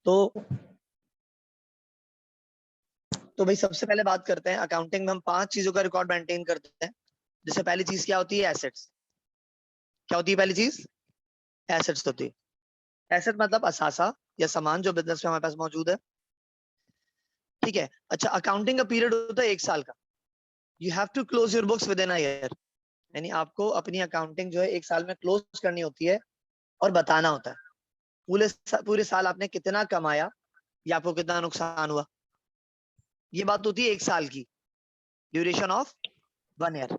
तो भाई सबसे पहले बात करते हैं अकाउंटिंग में हम 5 चीजों का रिकॉर्ड मेंटेन करते हैं। जैसे पहली चीज क्या होती है? एसेट्स। क्या होती है पहली चीज? एसेट्स होती है। एसेट मतलब असासा या सामान जो बिजनेस में हमारे पास मौजूद है। ठीक है। अच्छा, अकाउंटिंग का पीरियड होता है 1 साल का। You have to close your books within a year, यानी आपको अपनी अकाउंटिंग जो है 1 साल में क्लोज करनी होती है और बताना होता है पूरे साल आपने कितना कमाया या आपको कितना नुकसान हुआ। ये बात होती है 1 साल की, ड्यूरेशन ऑफ 1 ईयर।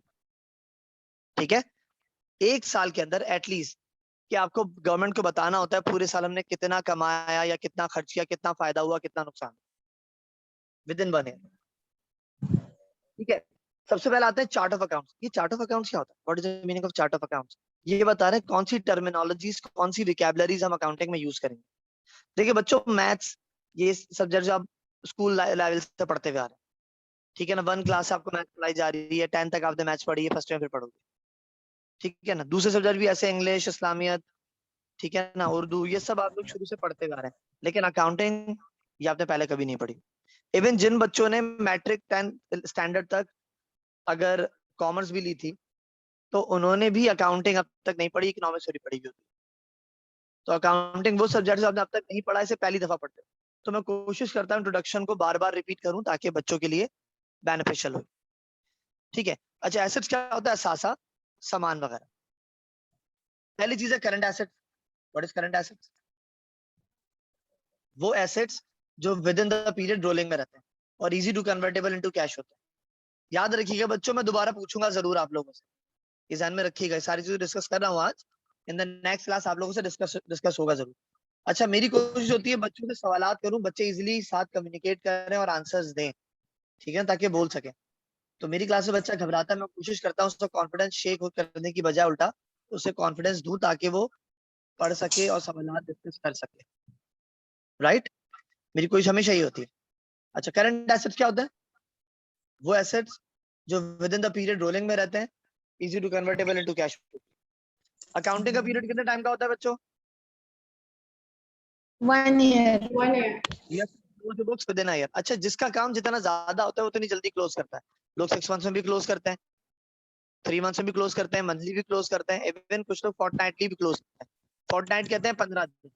ठीक है। 1 साल के अंदर एटलीस्ट कि आपको गवर्नमेंट को बताना होता है पूरे साल हमने कितना कमाया या कितना खर्च किया, कितना फायदा हुआ, कितना नुकसान, विद इन 1 ईयर। ठीक है। सबसे पहले आते हैं चार्ट ऑफ अकाउंट्स। ये चार्ट ऑफ अकाउंट्स क्या होता है? What is the meaning of chart of accounts? ये बता रहे हैं कौन सी टर्मिनोलॉजीज, कौन सी विकैबुलरीज हम अकाउंटिंग में यूज करेंगे। देखिए बच्चों, मैथ्स ये सब्जेक्ट जो आप स्कूल लेवल से पढ़ते हुए आ रहे हैं, ठीक है ना। 1 क्लास से आपको मैथ्स पढ़ाई जा रही है, 10 तक आपने मैथ्स पढ़ी है, फर्स्ट में फिर पढ़ोगे, ठीक है ना। दूसरे सब्जेक्ट भी ऐसे, इंग्लिश, इस्लामियत, ठीक है ना, उर्दू, ये सब आप लोग शुरू से पढ़ते हुए आ रहे हैं। लेकिन अकाउंटिंग ये आपने पहले कभी नहीं पढ़ी। इवन जिन बच्चों ने मैट्रिक 10 स्टैंडर्ड तक अगर कॉमर्स भी ली थी, तो उन्होंने भी अकाउंटिंग अब तक नहीं पढ़ी, इकोनॉमिक्स थोड़ी पढ़ी हुई होती। तो अकाउंटिंग वो सब्जेक्ट जो आपने अब तक नहीं पढ़ा, इसे पहली दफा पढ़ते हो। तो मैं कोशिश करता हूँ इंट्रोडक्शन को बार बार रिपीट करूं ताकि बच्चों के लिए बेनिफिशियल हो। ठीक है। अच्छा, एसेट्स क्या होता है? सासा, सामान वगैरह। पहली चीज है current assets. What is current assets? वो एसेट्स जो within the period rolling में रहते हैं और easy to convertible into cash होते हैं। याद रखिएगा बच्चों, मैं दोबारा पूछूंगा जरूर आप लोगों से, ये ध्यान में रखिएगा। सारी चीजें डिस्कस कर रहा हूँ आज, इन द नेक्स्ट क्लास आप लोगों से डिस्कस होगा जरूर। अच्छा, मेरी कोशिश होती है बच्चों से सवालात करूं, बच्चे इजीली साथ कम्युनिकेट करें और आंसर्स दें, ठीक है, ताकि बोल सके। तो मेरी क्लास में बच्चा घबराता है, मैं कोशिश करता हूँ उसका कॉन्फिडेंस शेक करने की बजाय उल्टा उसे कॉन्फिडेंस दूं ताकि वो पढ़ सके और सवाल डिस्कस कर सके। राइट, मेरी कोशिश हमेशा ही होती है। अच्छा, करंट एसेट्स क्या होता है? वो एसेट्स जो within the period rolling में रहते हैं, easy to convertible into cash. Accounting का पीरियड कितने टाइम का होता है बच्चों? 1 year. 1 year. Close books within a year. अच्छा, जिसका काम जितना ज्यादा होता है उतनी जल्दी क्लोज करता है। लोग 6 मंथ्स में भी क्लोज करते हैं, 3 मंथ्स में भी क्लोज करते हैं, मंथली भी क्लोज करते हैं, इवन कुछ लोग फोर्टनाइटली भी क्लोज करते हैं। फोर्टनाइट कहते हैं 15 दिन,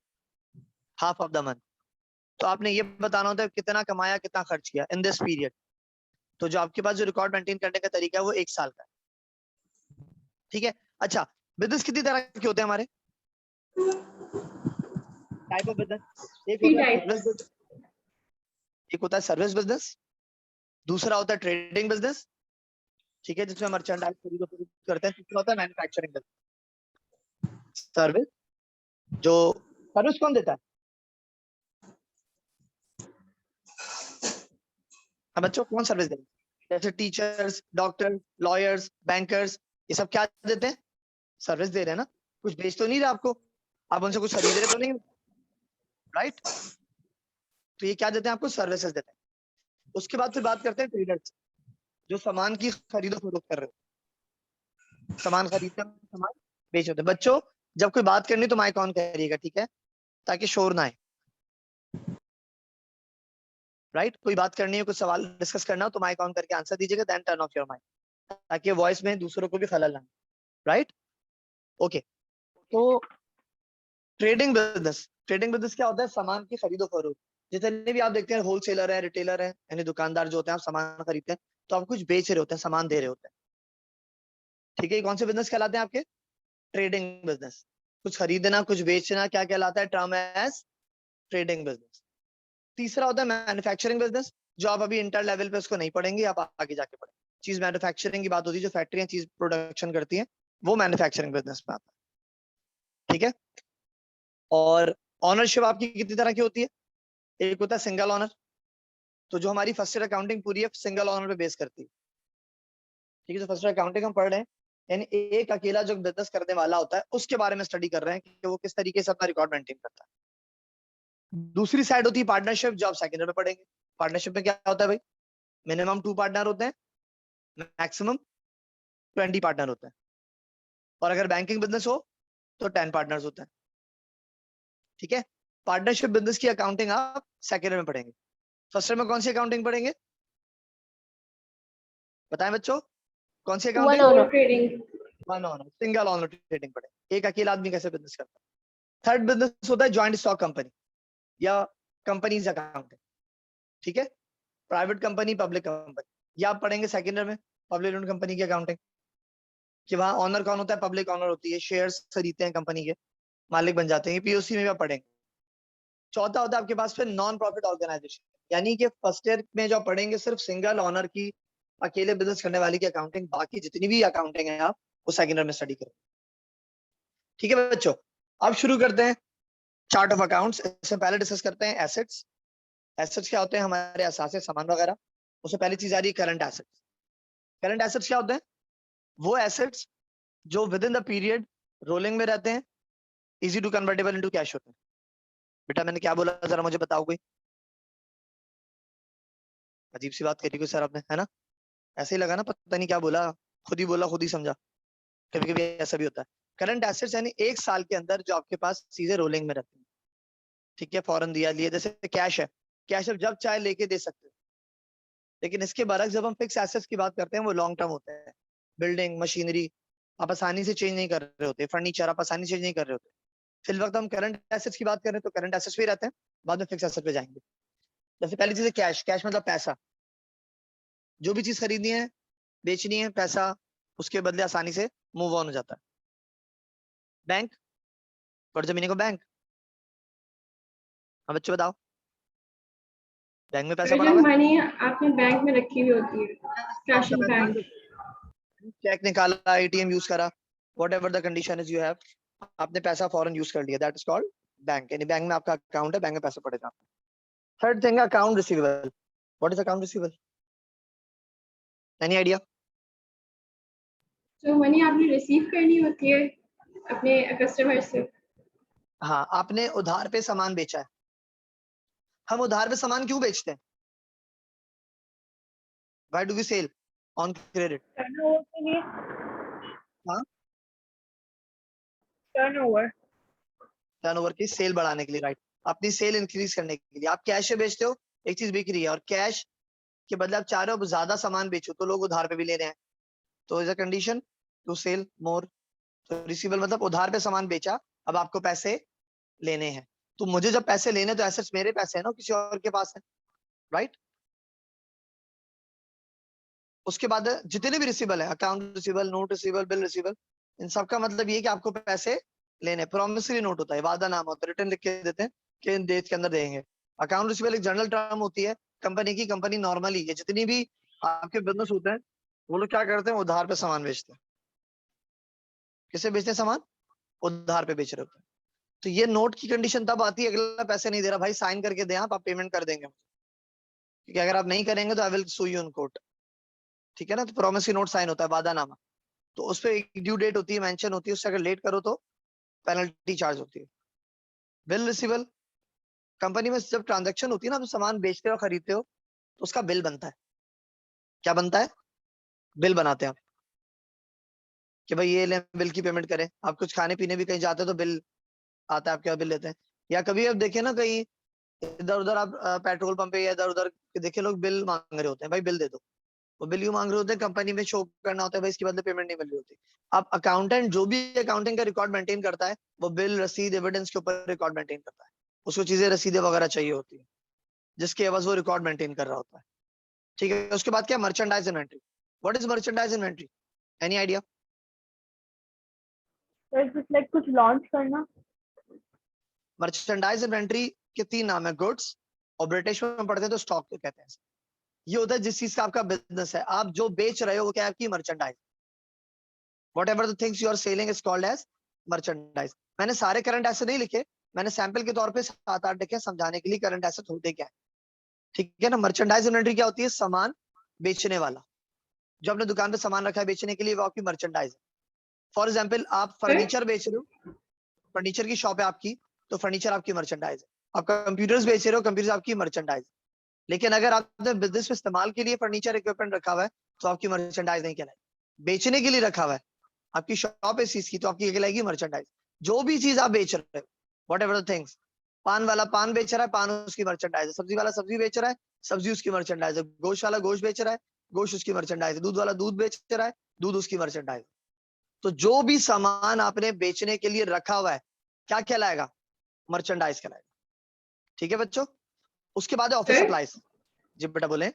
हाफ ऑफ द मंथ। तो आपने ये बताना होता है कितना कमाया, कितना खर्च किया इन दिस पीरियड। तो जो आपके पास जो रिकॉर्ड मेंटेन करने का तरीका है वो 1 साल का है। ठीक है। अच्छा, बिजनेस कितनी तरह के होते हैं हमारे? Type of business. एक 3 होता है types. सर्विस बिजनेस, एक होता है सर्विस बिजनेस, दूसरा होता है ट्रेडिंग बिजनेस, ठीक है, जिसमें मर्चेंडाइज खरीदो फरोख्त करते हैं। तीसरा होता है मैन्युफैक्चरिंग बिजनेस। सर्विस, जो सर्विस कौन देता है? हाँ बच्चों, कौन सर्विस देता है? जैसे टीचर्स, डॉक्टर, लॉयर्स, बैंकर्स, ये सब क्या देते हैं? सर्विस दे रहे हैं ना। कुछ बेच तो नहीं रहे आपको, आप उनसे कुछ खरीद रहे तो नहीं, राइट। तो ये क्या देते हैं आपको? सर्विसेज देते हैं। उसके बाद फिर बात करते हैं ट्रेडर्स, जो सामान की खरीदो फरोख्त कर रहे हो, सामान खरीदते हैं, सामान बेच होते हैं। बच्चों, जब कोई बात करनी तो माइक ऑन करिएगा, ठीक है, ताकि शोर ना आए। राइट, कोई बात करनी है, कुछ सवाल डिस्कस करना हो तो माइक ऑन करके आंसर दीजिएगा, then turn off your mic, ताकि वॉइस में दूसरों को भी खलल ना आए। Right, okay. तो ट्रेडिंग बिजनेस, ट्रेडिंग बिजनेस क्या होता है? सामान की खरीदो फरोख्त। जितने भी आप देखते हैं होलसेलर है, रिटेलर है, यानी दुकानदार जो होते हैं, आप सामान खरीदते हैं तो आप कुछ बेच रहे होते हैं, सामान दे रहे होते हैं, ठीक है। कौन से बिजनेस कहलाते हैं आपके? Trading business. कुछ खरीदना, कुछ बेचना, क्या कहलाता है? Term as trading business. तीसरा होता है मैन्युफैक्चरिंग बिजनेस, जो आप अभी इंटर लेवल पे उसको नहीं पढ़ेंगे, आप आगे जाके पढ़ेंगे। चीज मैन्युफैक्चरिंग की बात होती है, जो फैक्ट्रियां चीज प्रोडक्शन करती हैं, वो मैन्युफैक्चरिंग बिजनेस में आता है, ठीक है। और ऑनरशिप आपकी कितनी तरह की होती है? एक होता है सिंगल ऑनर, तो जो हमारी फर्स्ट ईयर अकाउंटिंग पूरी है सिंगल ऑनर पे बेस करती है, ठीक है। जो फर्स्ट ईयर अकाउंटिंग हम पढ़ रहे हैं, यानी एक अकेला जो बिजनेस करने वाला होता है उसके बारे में स्टडी कर रहे हैं कि वो किस तरीके से अपना रिकॉर्ड मेंटेन करता है। दूसरी साइड होती है पार्टनरशिप, जो आप सेकंड ईयर में पढ़ेंगे। पार्टनरशिप में क्या होता है भाई? मिनिमम 2 पार्टनर होते हैं, मैक्सिमम 20 पार्टनर होते हैं, और अगर बैंकिंग बिजनेस हो तो 10 पार्टनर्स होते हैं, ठीक है। पार्टनरशिप बिजनेस की अकाउंटिंग आप सेकेंड में पढ़ेंगे। फर्स्ट में कौन सी अकाउंटिंग पढ़ेंगे बताएं बच्चों, कौन सी accounting? One owner, single owner trading पढ़ेंगे, एक अकेला आदमी कैसे बिजनेस करता है। थर्ड बिजनेस होता है ज्वाइंट स्टॉक कंपनी या कंपनीज अकाउंटिंग, ठीक है, प्राइवेट कंपनी पब्लिक कंपनी, या आप पढ़ेंगे सेकेंड में पब्लिक लिमिटेड कंपनी की अकाउंटिंग, कि वहां ऑनर कौन होता है, पब्लिक ऑनर होती है, शेयर्स खरीदते हैं कंपनी के, मालिक बन जाते हैं, पीओसी में भी आप पढ़ेंगे। चौथा होता है आपके पास फिर नॉन प्रॉफिट ऑर्गेनाइजेशन, यानी कि फर्स्ट ईयर में जो पढ़ेंगे सिर्फ सिंगल ऑनर की अकेले बिजनेस करने वाली की अकाउंटिंग, बाकी जितनी भी अकाउंटिंग है आप वो सेकेंड ईयर में स्टडी करें। ठीक है बच्चों, अब शुरू करते हैं चार्ट ऑफ अकाउंट्स। इससे पहले डिस्कस करते हैं एसेट्स। एसेट्स क्या होते हैं, हमारे असासे सामान वगैरह। उससे पहली चीज आ रही है करंट एसेट्स। करंट एसेट्स क्या होते हैं, वो एसेट्स जो within the period rolling में रहते हैं, easy to convertible into cash होते हैं। बेटा मैंने क्या बोला जरा मुझे बताओ कोई, अजीब सी बात करी कोई सर आपने, है ना, ऐसे ही लगा ना, पता नहीं क्या बोला, खुद ही बोला खुद ही समझा, कभी कभी ऐसा भी होता है। करंट एसेट्स यानी एक साल के अंदर जो आपके पास चीजें रोलिंग में रहती हैं, ठीक है, फौरन दिया लिए, जैसे कैश है, कैश आप जब चाहे लेके दे सकते हो। लेकिन इसके बरक्स जब हम फिक्स एसेट्स की बात करते हैं वो लॉन्ग टर्म होते हैं। बिल्डिंग मशीनरी आप आसानी से चेंज नहीं कर रहे होते, फर्नीचर आप आसानी से चेंज नहीं कर रहे होते। फिर वक्त हम करंट एसेट्स की बात करें तो करंट एसेट्स भी रहते हैं, बाद में फिक्स एसेट पे जाएंगे। जैसे पहली चीज है कैश, कैश मतलब पैसा, जो भी चीज खरीदनी है बेचनी है, पैसा उसके बदले आसानी से मूव ऑन हो जाता है। Bank, what is the meaning of bank? हाँ बच्चों बताओ, बैंक में पैसा पड़ा हुआ है, मनी आपने बैंक में रखी हुई होती है, कैश इन बैंक। चेक निकाला, एटीएम यूज करा, what ever the condition is you have, आपने पैसा फॉरन यूज कर लिया, दैट इज कॉल्ड बैंक, यानी बैंक में आपका अकाउंट है, बैंक में पैसा पड़ेगा। Third thing account receivable, what is account receivable, any idea? जो मनी आपने रिसीव करनी होती है अपने कस्टमर से। हाँ, आपने उधार पे सामान बेचा है। हम उधार पे सामान क्यों बेचते हैं? Why do we sell on credit? Turnover के लिए। हाँ, टर्नओवर। टर्नओवर की सेल बढ़ाने के लिए, राइट, अपनी सेल इंक्रीज करने के लिए। आप कैश से बेचते हो, एक चीज बिक रही है, और कैश के बदले आप चाह रहे हो ज्यादा सामान बेचो, तो लोग उधार पे भी ले रहे हैं, तो is a condition to sell more. तो रिसीवेबल मतलब उधार पे सामान बेचा, अब आपको पैसे लेने हैं, तो मुझे जब पैसे लेने तो एसेट्स मेरे पैसे हैं ना, किसी और के पास है, राइट। उसके बाद जितने भी रिसीवेबल है, account receivable, note receivable, bill receivable, इन सब का मतलब ये है कि आपको पैसे लेने। प्रॉमिसरी नोट होता है, वादा नाम होता है, रिटर्न लिख के देते हैं कि इन डेट के अंदर देंगे। अकाउंट रिसीवेबल एक जनरल टर्म होती है कंपनी की, कंपनी नॉर्मली है, जितनी भी आपके बिजनेस होते हैं वो लोग क्या करते हैं, उधार पे सामान बेचते हैं। किसे बेचते हैं सामान? उधार पे बेच रहे होते हैं। तो ये नोट की कंडीशन तब आती है, अगला पैसे नहीं दे रहा भाई, साइन करके दे आप पेमेंट कर देंगे, क्योंकि अगर आप नहीं करेंगे तो I will sue you in court, ठीक है ना। तो प्रॉमिसरी नोट साइन होता है, वादानामा, तो उस पर एक ड्यू डेट होती है, मेंशन होती है, उससे अगर लेट करो तो पेनल्टी चार्ज होती है। बिल रिसीवल, कंपनी में जब ट्रांजैक्शन होती है ना, तो सामान बेचते हो खरीदते हो तो उसका बिल बनता है। क्या बनता है? बिल बनाते हैं आप, कि भाई ये ले बिल की पेमेंट करें। आप कुछ खाने पीने भी कहीं जाते हो तो बिल आता है आपके, बिल लेते हैं। या कभी आप देखे ना कहीं इधर उधर आप पेट्रोल पंप पे या इधर उधर देखे लोग बिल मांग रहे होते हैं, भाई बिल दे दो, वो बिल यू मांग रहे होते हैं, कंपनी में शो करना होता है भाई इसके बदले पेमेंट नहीं मिल रही होती। अब अकाउंटेंट जो भी अकाउंटिंग का रिकॉर्ड मेंटेन करता है वो बिल रसीद एविडेंस के ऊपर रिकॉर्ड मेंटेन करता है। उसको चीजें रसीदें वगैरह चाहिए होती है, जिसके एवज वो रिकॉर्ड मेंटेन कर रहा होता है, ठीक है। उसके बाद क्या, merchandise inventory. What is merchandise inventory, any idea? Like कुछ लॉन्च करना। मर्चेंडाइज इन्वेंट्री के तीन नाम है, गुड्स, और ब्रिटिश में पढ़ते हैं तो स्टॉक तो कहते हैं। ये होता है जिस चीज का आपका बिजनेस है, आप जो बेच रहे हो वो क्या है, आपकी merchandise. whatever the things you are selling is called as merchandise। मैंने सारे करंट एसेट नहीं लिखे, मैंने सैंपल के तौर पे 7-8 लिखे समझाने के लिए करंट एसेट होते क्या है, ठीक है ना। मर्चेंडाइज इन्वेंटरी क्या होती है, सामान बेचने वाला, जो अपने दुकान पे सामान रखा है बेचने के लिए, वो आपकी मर्चेंडाइज है। फॉर एग्जाम्पल आप फर्नीचर बेच रहे हो, फर्नीचर की शॉप है आपकी, तो फर्नीचर आपकी मर्चेंडाइज है। आप कंप्यूटर्स बेच रहे हो, कंप्यूटर आपकी मर्चेंडाइज। लेकिन अगर आपने बिजनेस में इस्तेमाल के लिए फर्नीचर इक्विपमेंट रखा हुआ है तो आपकी मर्चेंडाइज नहीं कहलाएगी। बेचने के लिए रखा हुआ है, आपकी शॉप है इस चीज की, तो आपकी कहलाएगी मर्चेंडाइज। जो भी चीज आप बेच रहे हो, वॉट एवर द थिंग्स, पान वाला पान बेच रहा है, पान उसकी मर्चेंडाइज है। सब्जी वाला सब्जी बेच रहा है, सब्जी उसकी मर्चेंडाइज है। गोश्त वाला गोश्त बेच रहा है, गोश्त उसकी मर्चेंडाइज है। दूध वाला दूध बेच रहा है, दूध उसकी मर्चेंडाइज। तो जो भी सामान आपने बेचने के लिए रखा हुआ है क्या कहलाएगा? मर्चेंडाइज कहलाएगा। ठीक है बच्चों। उसके बाद है ऑफिस सर सप्लाईज। जी बेटा बोले।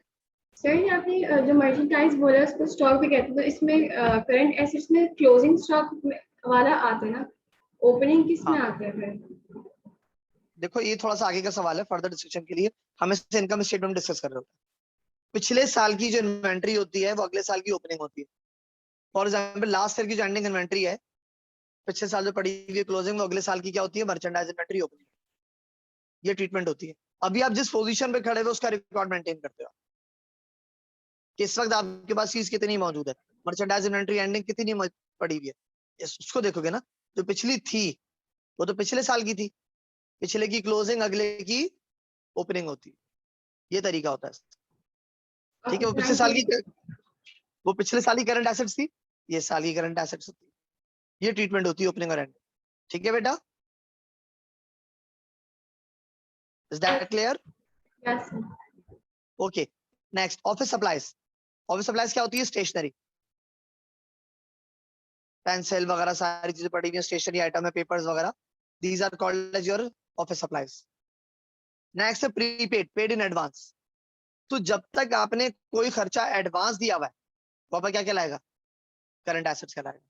सर ये आपने जो मर्चेंडाइज बोला उसको स्टॉक भी कहते हैं, तो इसमें करंट एसेट्स में क्लोजिंग स्टॉक वाला आता है ना, ओपनिंग किस में हाँ आता है फिर? देखो ये थोड़ा सा आगे का सवाल है, फर्दर डिस्कशन के लिए हम इससे इनकम स्टेटमेंट डिस्कस कर रहे होते हैं। पिछले साल की जो इन्वेंट्री होती है वो अगले साल की ओपनिंग होती है। फॉर एग्जाम्पल लास्ट ईयर की जो एंडिंग इन्वेंट्री है, पिछले साल जो पड़ी हुई क्लोजिंग, वो अगले साल की क्या होती है? Merchandise inventory opening. ये ट्रीटमेंट होती है। अभी आप जिस पोजीशन पे खड़े हुए उसका रिकॉर्ड मेंटेन करते हो कि इस वक्त आपके पास चीज कितनी मौजूद है, मर्चेंडाइज इन्वेंट्री एंडिंग कितनी पड़ी हुई है, उसको देखोगे ना। जो पिछली थी वो तो पिछले साल की थी, पिछले की क्लोजिंग अगले की ओपनिंग होती है। ये तरीका होता है। ठीक है, वो पिछले साल की करंट एसेट्स थी, ये साल की करंट एसेट्स होती है। ये ट्रीटमेंट होती है ओपनिंग और एंड। ठीक है बेटा, is that clear? Yes sir. Okay next, office supplies. Office supplies क्या होती है? स्टेशनरी, पेंसिल वगैरह सारी चीजें पड़ी हुई है, स्टेशनरी आइटम है, पेपर्स वगैरह। These are called as your office supplies. Next है प्रीपेड, पेड इन एडवांस। तो जब तक आपने कोई खर्चा एडवांस दिया हुआ है वो आपका क्या कहलाएगा? करंट एसेट्स कहलाएगा।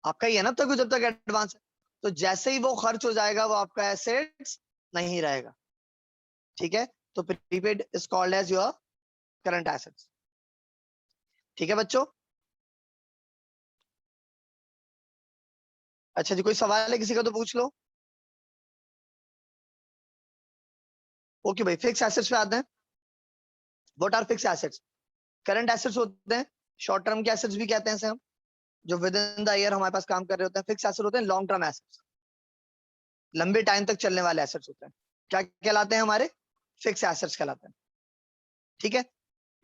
आपका ही है ना, तक जब तक एडवांस है। तो जैसे ही वो खर्च हो जाएगा वो आपका एसेट्स नहीं रहेगा। ठीक है, तो prepaid is called as your current assets. ठीक है बच्चों। अच्छा जी, कोई सवाल है किसी का तो पूछ लो। ओके भाई, फिक्स एसेट्स पे आते हैं। What are fix assets? Current assets होते हैं, शॉर्ट टर्म के एसेट्स भी कहते हैं इसे हम, जो विद इन द ईयर हमारे पास काम कर रहे होते हैं। फिक्स एसेट होते हैं लॉन्ग टर्म एसेट्स, लंबे टाइम तक चलने वाले एसेट्स होते हैं। क्या कहलाते हैं? हमारे फिक्स एसेट्स कहलाते हैं। ठीक है,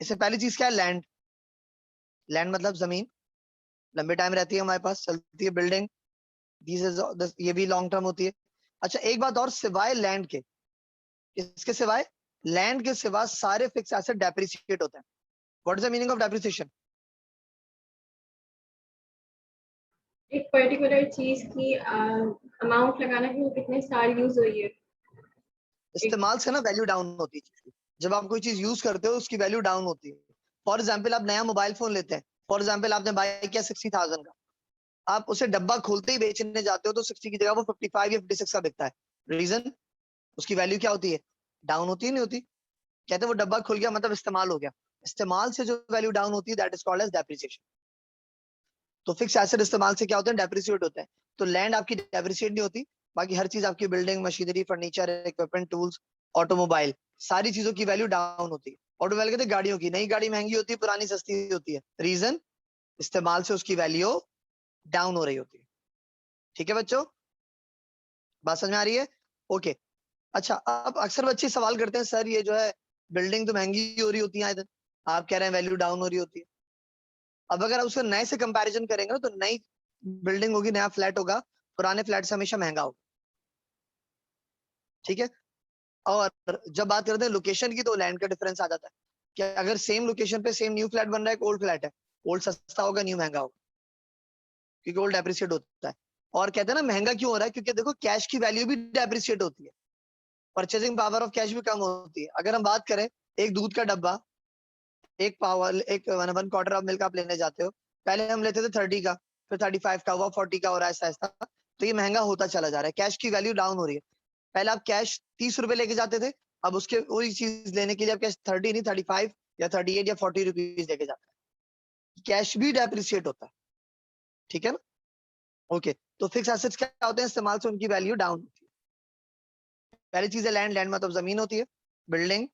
इससे पहली चीज क्या है? लैंड। लैंड मतलब जमीन, लंबे टाइम रहती है हमारे पास, चलती है। बिल्डिंग, ये भी लॉन्ग टर्म होती है। अच्छा एक बात और, सिवाय लैंड के, इसके सिवाय, लैंड के सिवा सारे फिक्स एसेट डेप्रिसिएट होते हैं। What is the meaning of depreciation? एक पर्टिकुलर चीज की अमाउंट लगाना कि वो कितने साल यूज हुई है। एक इस्तेमाल से ना वैल्यू डाउन होती है चीज की। जब आप कोई चीज यूज करते हो उसकी वैल्यू डाउन होती है। फॉर एग्जाम्पल आप नया मोबाइल फोन लेते हैं, फॉर एग्जाम्पल आपने बाय किया 60,000 का, आप उसे डब्बा खोलते ही बेचने जाते हो तो 60 की जगह वो 55 या 56 का बिकता है। रीजन, उसकी वैल्यू क्या होती है? डाउन होती है, नहीं होती? कहते हैं वो डब्बा खुल गया मतलब इस्तेमाल हो गया। इस्तेमाल से जो वैल्यू डाउन होती है that is called as depreciation. तो फिक्स एसेट इस्तेमाल से क्या होते हैं? डेप्रिसिएट होते हैं। तो लैंड आपकी डेप्रिसिएट नहीं होती, बाकी हर चीज आपकी, building, machinery, furniture, equipment, tools, automobile, सारी चीजों की वैल्यू डाउन होती है। ऑटोमोबाइल कहते हैं गाड़ियों की, नई गाड़ी महंगी होती है, पुरानी सस्ती होती है। रीजन, इस्तेमाल से उसकी वैल्यू डाउन हो रही होती है। ठीक है बच्चों, बात समझ में आ रही है? ओके। अच्छा, अब अक्सर बच्चे सवाल करते हैं, सर ये जो है बिल्डिंग तो महंगी हो रही होती है आए दिन, आप कह रहे हैं वैल्यू डाउन हो रही होती है। अब अगर आप उसको नए से कंपैरिजन करेंगे ना, तो नई बिल्डिंग होगी, नया फ्लैट होगा, पुराने फ्लैट से हमेशा महंगा होगा। ठीक है, और जब बात करते हैं लोकेशन की, तो लैंड का डिफरेंस आ जाता है कि अगर सेम लोकेशन पे सेम न्यू फ्लैट बन रहा है, ओल्ड फ्लैट है, ओल्ड सस्ता होगा, न्यू महंगा होगा, क्योंकि ओल्ड डेप्रिसिएट होता है। और कहते हैं ना महंगा क्यों हो रहा है? क्योंकि देखो कैश की वैल्यू भी डेप्रिसिएट होती है, परचेजिंग पावर ऑफ कैश भी कम होती है। अगर हम बात करें, एक दूध का डब्बा, एक पावर, एक 1/4 ऑफ मिल्क आप लेने जाते हो, पहले हम लेते थे 30 का, फिर 35 का हुआ, 40 का हो रहा है ऐसा ऐसा। तो ये महंगा होता चला जा रहा है, कैश की वैल्यू डाउन हो रही है। पहले आप कैश 30 रुपए लेके जाते थे, अब उसके वही चीज लेने के लिए आप कैश 30 नहीं 35 या 38 या 40 रुपीज लेके जाते हैं। कैश भी डेप्रिसिएट होता है। ठीक है ना? ओके, तो फिक्स एसेट्स क्या होते हैं? इस्तेमाल से उनकी वैल्यू डाउन होती है। पहली चीज है लैंड। लैंड मतलब जमीन होती है। बिल्डिंग,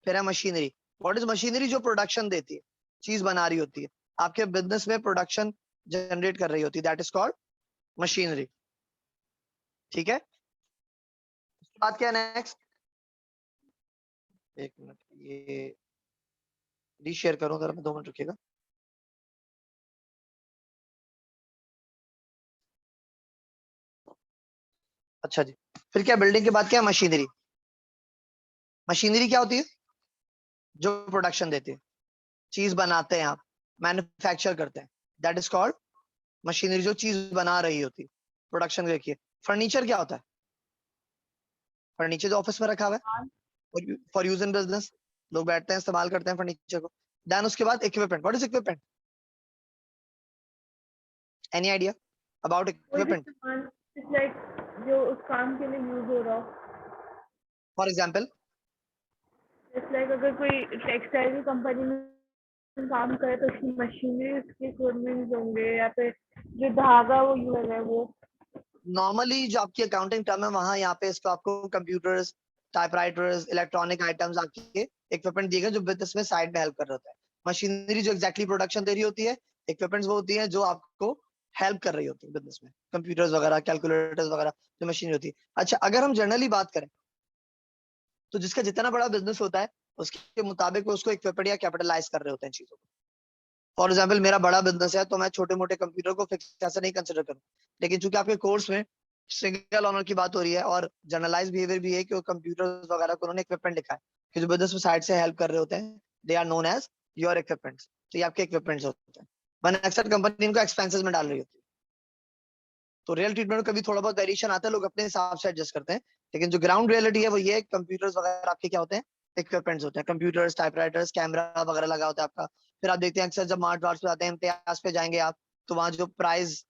फिर है मशीनरी। What is machinery? जो प्रोडक्शन देती है, चीज बना रही होती है, आपके बिजनेस में प्रोडक्शन जनरेट कर रही होती है, दैट इज कॉल्ड मशीनरी। ठीक है, बात क्या है नेक्स्ट? एक मिनट, ये रीशेयर करूं जरा, मैं 2 मिनट रुकिएगा। अच्छा जी, फिर क्या बिल्डिंग के बाद क्या है? मशीनरी। मशीनरी क्या होती है? जो प्रोडक्शन देती है, चीज बनाते हैं आप, मैन्युफैक्चर करते हैं, दैट इज कॉल्ड मशीनरी। जो चीज बना रही होती है, प्रोडक्शन देखिए। फर्नीचर क्या होता है? फर्नीचर जो ऑफिस में रखा हुआ है फॉर यूज इन बिजनेस, लोग बैठते हैं इस्तेमाल करते हैं फर्नीचर को। देन उसके बाद equipment. What is equipment? Any idea about कोई भी इक्विपमेंट? सामान लाइक जो उस काम के लिए यूज हो रहा हो। फॉर एग्जाम्पल, इट्स लाइक अगर कोई टेक्सटाइल की कंपनी में काम करे तो उसकी मशीनरी, उसके इक्विपमेंट्स होंगे, या फिर जो धागा वो यूज है वो। नॉर्मली जो आपकी अकाउंटिंग टर्म है वहां यहाँ पे इसको आपको कंप्यूटर्स, टाइपराइटर्स, इलेक्ट्रॉनिक आइटम्स आपके इक्विपमेंट दिए गए जो बिजनेस में साइड में हेल्प कर रहे होते हैं। मशीनरी जो एग्जैक्टली प्रोडक्शन दे रही होती है, इक्विपमेंट्स वो होती है जो आपको हेल्प कर रही होती है बिजनेस में, कंप्यूटर्स वगैरह, कैलकुलेटर्स वगैरह, जो मशीनरी होती है। अच्छा, अगर हम जनरली बात करें तो जिसका जितना बड़ा बिजनेस होता है उसके मुताबिक वो उसको इक्विपमेंट या कैपिटलाइज कर रहे होते हैं चीजों को। फॉर एग्जाम्पल, मेरा बड़ा बिजनेस है तो मैं छोटे मोटे कंप्यूटर को फिक्स ऐसा नहीं कंसिडर करूँ, लेकिन चूंकि आपके कोर्स में सिंगल ऑनर की बात हो रही है और जनरलाइज बिहेवियर भी है कि वो कंप्यूटर वगैरह को उन्होंने इक्विपमेंट लिखा है कि जो बिजनेस में साइड से हेल्प कर रहे होते हैं, they are known as your equipments. तो ये आपके इक्विपमेंट्स होते हैं। वन एक्सेट कंपनी इनको एक्सपेंसेस में डाल रही होती है, तो रियल ट्रीटमेंट में कभी थोड़ा बहुत वेरिएशन आता है, लोग अपने हिसाब से एडजस्ट करते हैं। लेकिन जो ग्राउंड रियलिटी है वो ये, कंप्यूटर्स वगैरह आपके क्या होते हैं? इक्विपमेंट्स होते हैं। कंप्यूटर्स, टाइपराइटर्स, कैमरा वगैरह लगा होता है आपका। फिर आप देखते हैं अक्सर जब मार्ट वार्ट पे आते हैं, इम्तियाज पे जाएंगे आप, तो वहाँ जो प्राइस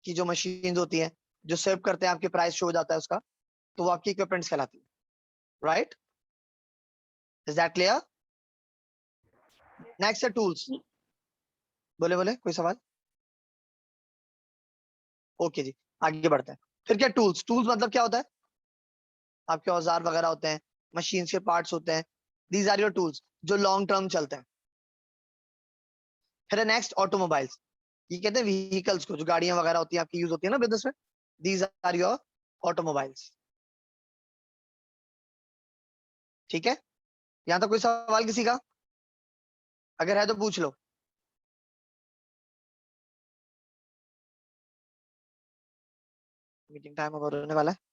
की जो मशीन होती है जो सेव करते हैं, आपके प्राइस शो हो जाता है उसका, तो वो आपकी इक्विपमेंट्स कहलाती है। Right, is that clear? Next है टूल्स। बोले बोले, कोई सवाल? ओके जी, आगे बढ़ते हैं। फिर क्या टूल्स? टूल्स मतलब क्या होता है? आपके औजार वगैरह होते हैं, मशीन के पार्ट्स होते हैं, दीज आर योर टूल्स जो लॉन्ग टर्म चलते हैं। फिर नेक्स्ट ऑटोमोबाइल्स, ये कहते हैं व्हीकल्स को, जो गाड़ियां वगैरह होती हैं आपकी यूज होती है ना बिजनेस में, दीज आर योर ऑटोमोबाइल्स। ठीक है, यहां तक कोई सवाल किसी का? अगर है तो पूछ लो। मीटिंग टाइम ओवर होने वाला है।